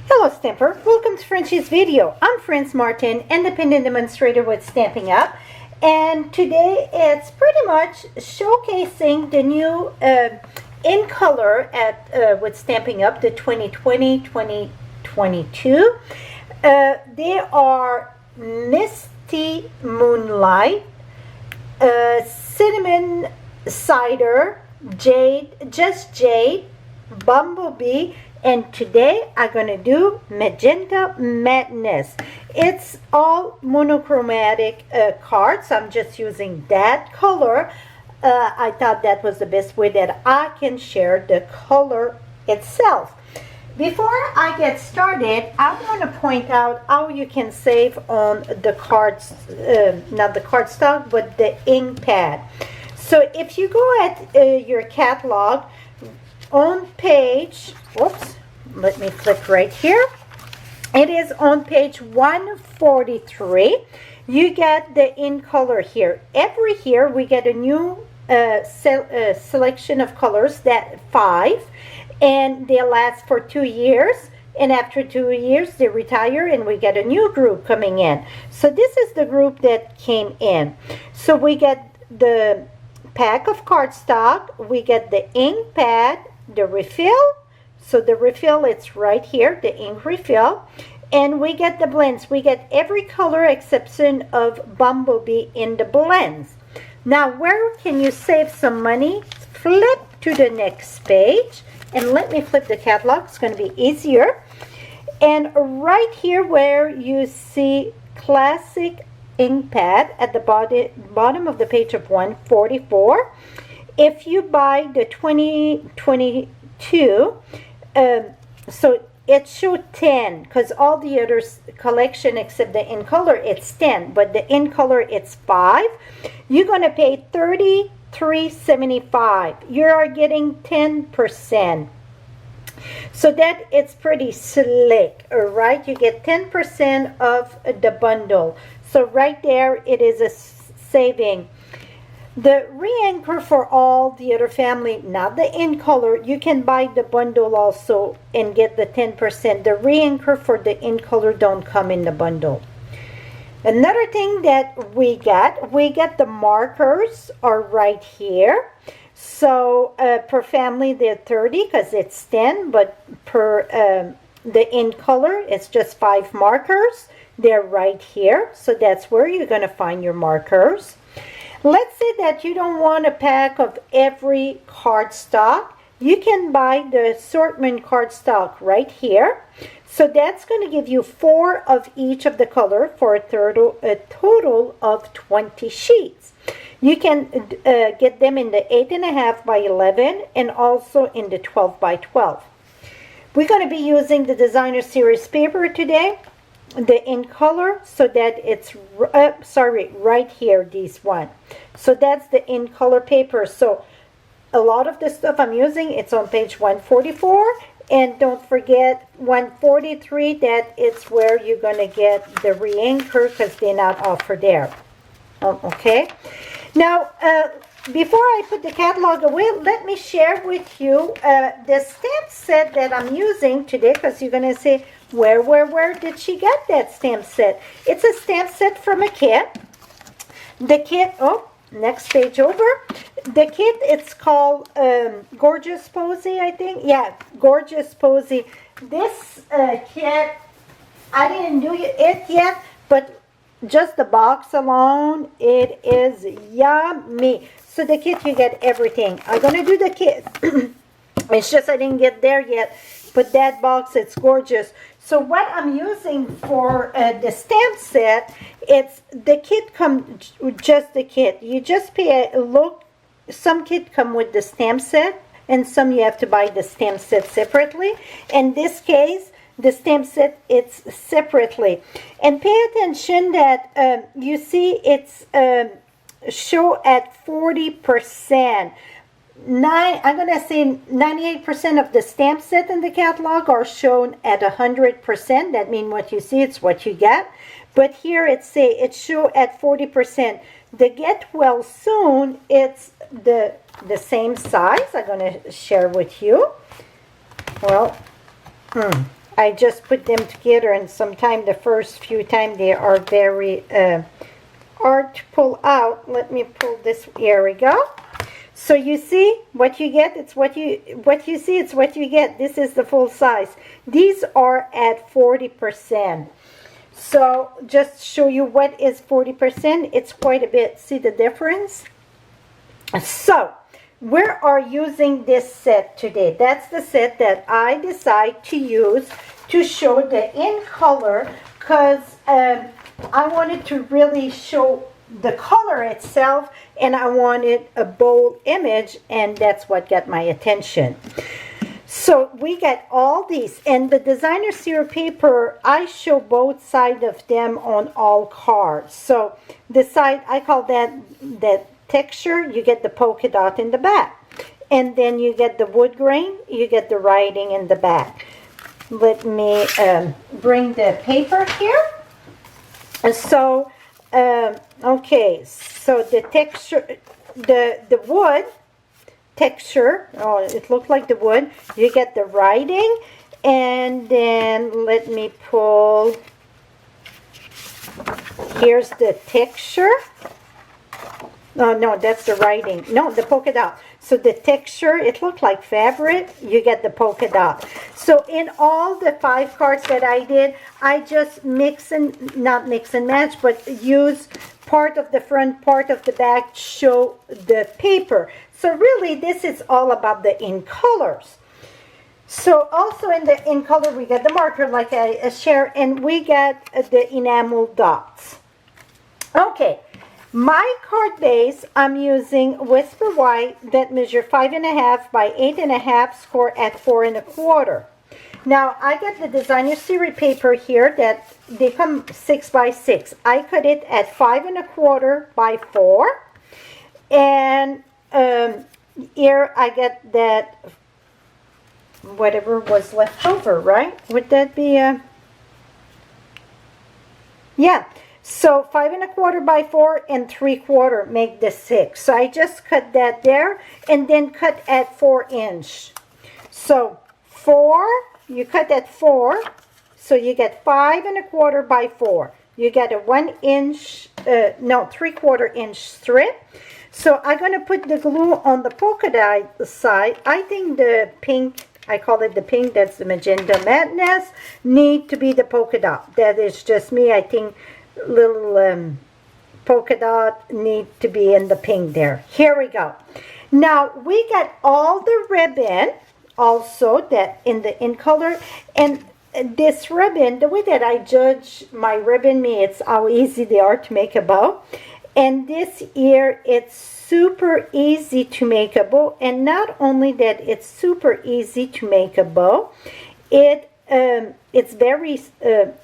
Hello Stamper, welcome to Frenchie's video. I'm Franz Martin, independent demonstrator with Stampin' Up, and today it's pretty much showcasing the new in color at with Stampin' Up, the 2020-2022. They are Misty Moonlight, Cinnamon Cider, Jade, Just Jade, Bumblebee, and today I'm going to do Magenta Madness. It's all monochromatic cards. I'm just using that color. I thought that was the best way that I can share the color itself. Before I get started, I want to point out how you can save on the cards, not the cardstock, but the ink pad. So if you go at your catalog, on page, oops, let me flip right here. It is on page 143. You get the in color here. Every year we get a new selection of colors, that 5, and they last for 2 years. And after 2 years they retire and we get a new group coming in. So this is the group that came in. So we get the pack of cardstock, we get the ink pad, the refill. So the refill, it's right here, the ink refill, and we get the blends. We get every color exception of Bumblebee in the blends. Now where can you save some money? Flip to the next page, and let me flip the catalog, it's going to be easier. And right here where you see classic ink pad at the bottom of the page of 144, if you buy the 2022, so it showed 10, because all the other collection except the in color, it's 10, but the in color, it's 5. You're going to pay $33.75. You are getting 10%. So that it's pretty slick, all right? You get 10% of the bundle. So right there, it is a saving. The re-anchor for all the other family, not the in color, you can buy the bundle also and get the 10%. The re-anchor for the in color don't come in the bundle. Another thing that we get the markers are right here. So per family they're 30 because it's 10, but per the in color it's just 5 markers. They're right here. So that's where you're going to find your markers. Let's say that you don't want a pack of every cardstock. You can buy the assortment cardstock right here. So that's going to give you 4 of each of the color for a total of 20 sheets. You can get them in the 8.5 by 11 and also in the 12 by 12. We're going to be using the designer series paper today, the in color, so that it's right here, this one. So that's the in color paper. So a lot of the stuff I'm using, it's on page 144, and don't forget 143, that it's where you're going to get the re-anchor because they're not offered there. Okay, now before I put the catalog away, let me share with you the stamp set that I'm using today, because you're going to say, where did she get that stamp set? It's a stamp set from a kit. The kit, oh, next page over. The kit, it's called Gorgeous Posy, I think. Yeah, Gorgeous Posy. This kit, I didn't do it yet, but just the box alone, it is yummy. So the kit, you get everything. I'm going to do the kit. It's just I didn't get there yet. But that box, it's gorgeous. So what I'm using for the stamp set, it's the kit comes just the kit. You just pay a look. Some kit come with the stamp set, and some you have to buy the stamp set separately. In this case, the stamp set, it's separately. And pay attention that you see it's show at 40%. I'm going to say 98% of the stamp set in the catalog are shown at 100%. That means what you see, it's what you get. But here it's show at 40%. The Get Well Soon, it's the same size. I'm going to share with you. Well, I just put them together, and sometimes the first few times they are very hard to pull out. Let me pull this. Here we go. So you see what you get. It's what you see. It's what you get. This is the full size. These are at 40%. So just show you what is 40%. It's quite a bit. See the difference? So we are using this set today. That's the set that I decide to use to show the in color, because I wanted to really show the color itself, and I wanted a bold image, and that's what got my attention. So we got all these, and the designer series paper, I show both sides of them on all cards. So the side, I call that texture, you get the polka dot in the back, and then you get the wood grain, you get the writing in the back. Let me bring the paper here. So okay, so the texture, the wood texture, oh, it looked like the wood. You get the writing, and then let me pull. Here's the texture. Oh, no, that's the writing. No, the polka dot. So the texture, it looked like fabric. You get the polka dot. So in all the 5 cards that I did, I just not mix and match, but use part of the front, part of the back, show the paper. So really, this is all about the in colors. So also in the in color, we got the marker like I shared, and we got the enamel dots. Okay. My card base, I'm using Whisper White that measure 5.5 by 8.5, score at 4 1/4. Now I got the designer series paper here that they come 6 by 6. I cut it at 5 1/4 by 4, and here I get that whatever was left over, right? Would that be yeah. So 5 1/4 by 4 and 3/4 make the 6. So I just cut that there, and then cut at 4 inch. So 4, you cut at 4, so you get 5 1/4 by 4. You get a 1 inch, no, 3/4 inch strip. So I'm going to put the glue on the polka dot side. I think the pink, I call it the pink, that's the magenta madness, need to be the polka dot. That is just me. I think little polka dot need to be in the pink there. Here we go. Now we got all the ribbon also that in the in color, and this ribbon, the way that I judge my ribbon, it's how easy they are to make a bow. And this here, it's super easy to make a bow, and not only that, it's super easy to make a bow, it's very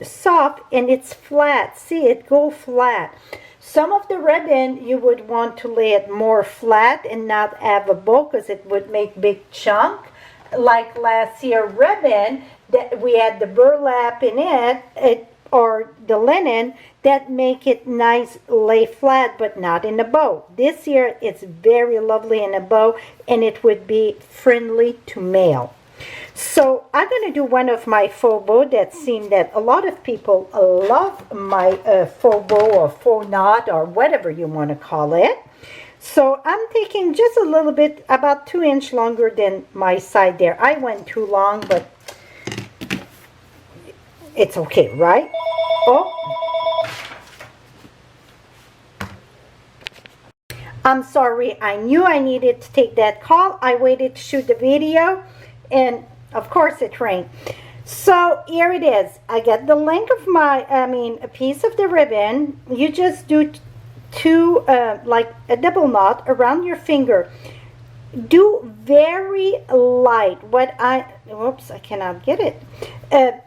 soft, and it's flat. See, it go flat. Some of the ribbon, you would want to lay it more flat and not have a bow, because it would make big chunk. Like last year ribbon, that we had the burlap in it, or the linen, that make it nice, lay flat, but not in a bow. This year, it's very lovely in a bow, and it would be friendly to male. So I'm going to do one of my faux bow that seemed that a lot of people love my faux bow or faux knot or whatever you want to call it. So I'm taking just a little bit, about 2 inches longer than my side there. I went too long, but it's okay, right? Oh. I'm sorry. I knew I needed to take that call. I waited to shoot the video, and of course it rained. So here it is. I get the length of a piece of the ribbon. You just do two, like a double knot around your finger. Do very light. Whoops, I cannot get it.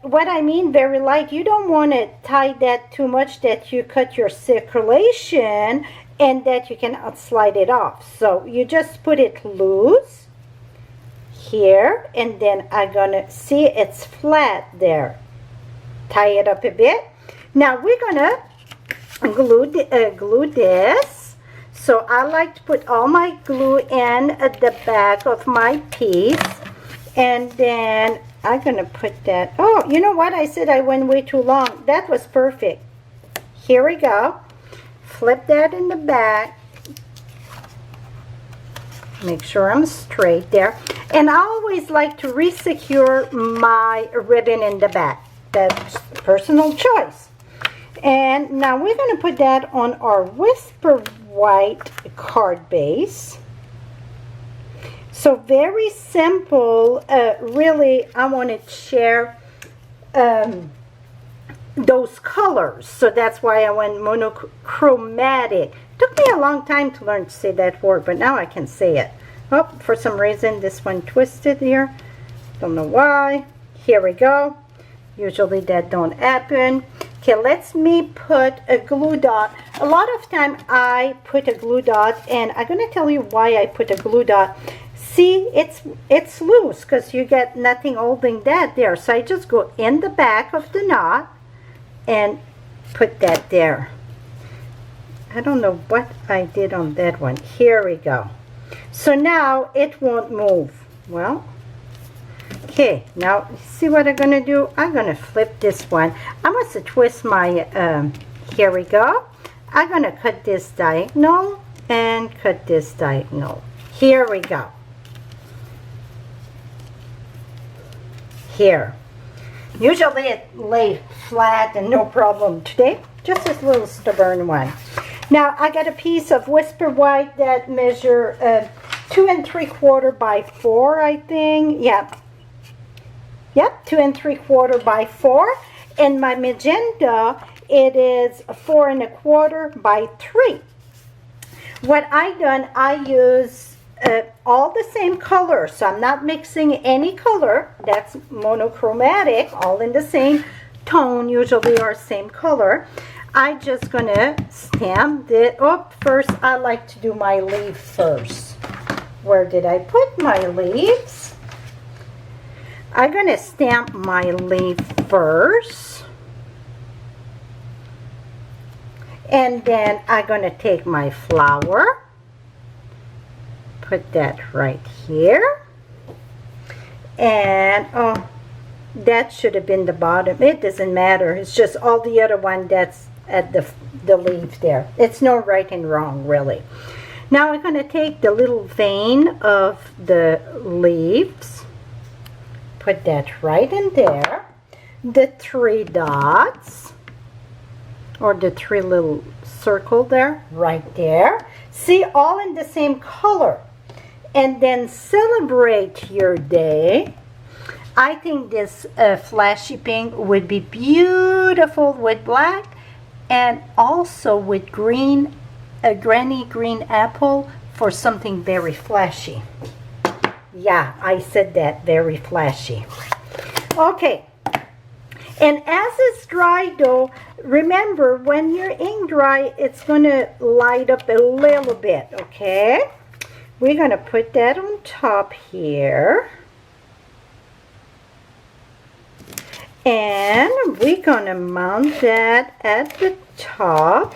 What I mean very light, you don't want to tie that too much that you cut your circulation and that you cannot slide it off. So you just put it loose here, and then I'm gonna see it's flat there. Tie it up a bit. Now we're gonna glue this. So I like to put all my glue in at the back of my piece, and then I'm going to put that. Oh, you know what? I said I went way too long. That was perfect. Here we go. Flip that in the back. Make sure I'm straight there. And I always like to resecure my ribbon in the back. That's personal choice. And now we're going to put that on our Whisper White card base. So very simple. Really, I want to share those colors. So that's why I went monochromatic. Took me a long time to learn to say that word, but now I can say it. Oh, for some reason this one twisted here. Don't know why. Here we go. Usually that don't happen. Okay, let's me put a glue dot. A lot of time I put a glue dot, and I'm gonna tell you why I put a glue dot. See, it's loose because you get nothing holding that there. So I just go in the back of the knot and put that there. I don't know what I did on that one. Here we go. So now it won't move. Well, okay, now see what I'm gonna do? I'm gonna flip this one. I must have twist my, here we go. I'm gonna cut this diagonal and cut this diagonal. Here we go. Here. Usually it lay flat and no problem. Today, just this little stubborn one. Now I got a piece of Whisper White that measure 2 3/4 by 4, I think. Yep, 2 3/4 by 4. And my magenta, it is 4 1/4 by 3. What I done, I use all the same color, so I'm not mixing any color. That's monochromatic, all in the same tone, usually or same color. I just gonna stamp it. Oh, first I like to do my leaf first. Where did I put my leaves? I'm gonna stamp my leaf first, and then I'm gonna take my flower, put that right here, and oh, that should have been the bottom. It doesn't matter. It's just all the other one that's at the leaf there. It's no right and wrong, really. Now I'm going to take the little vein of the leaves, put that right in there, the 3 dots, or the 3 little circle there, right there. See, all in the same color. And then celebrate your day. I think this flashy pink would be beautiful with black, and also with green, a granny green apple for something very flashy. Yeah, I said that, very flashy. Okay, and as it's dry though, remember when your ink dry, it's gonna light up a little bit, okay? We're gonna put that on top here. And we're gonna mount that at the top,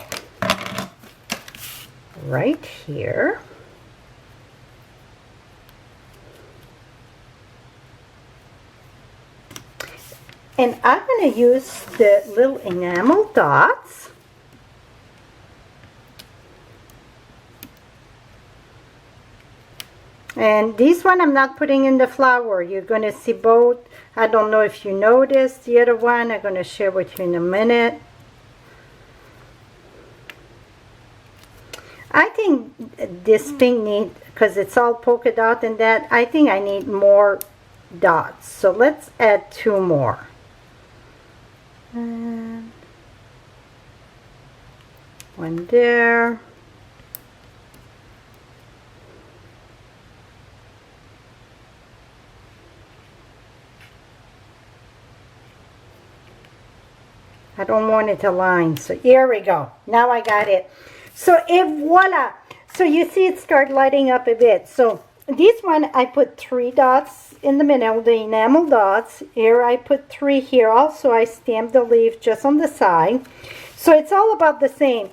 right here. And I'm gonna use the little enamel dots. And this one I'm not putting in the flower. You're gonna see both. I don't know if you noticed the other one. I'm gonna share with you in a minute. I think this pink need, because it's all polka dot and that, I think I need more dots. So let's add 2 more. And 1 there. I don't want it to line, so here we go. Now I got it. So et voila. So you see it start lighting up a bit. So this one I put 3 dots in the middle, the enamel dots. Here I put 3 here. Also I stamped the leaf just on the side. So it's all about the same.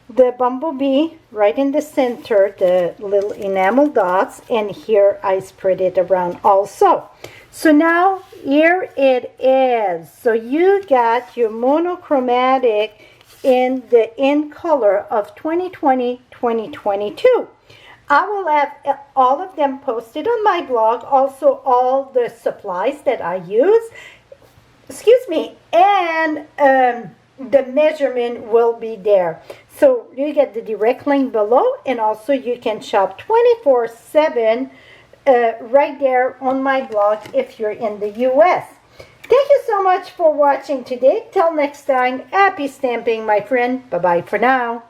The bumblebee right in the center, the little enamel dots, and here I spread it around also. So now here it is. So you got your monochromatic in color of 2020-2022. I will have all of them posted on my blog, also all the supplies that I use, excuse me, and the measurement will be there. So you get the direct link below, and also you can shop 24/7 right there on my blog if you're in the US. Thank you so much for watching today. Till next time, happy stamping, my friend. Bye-bye for now.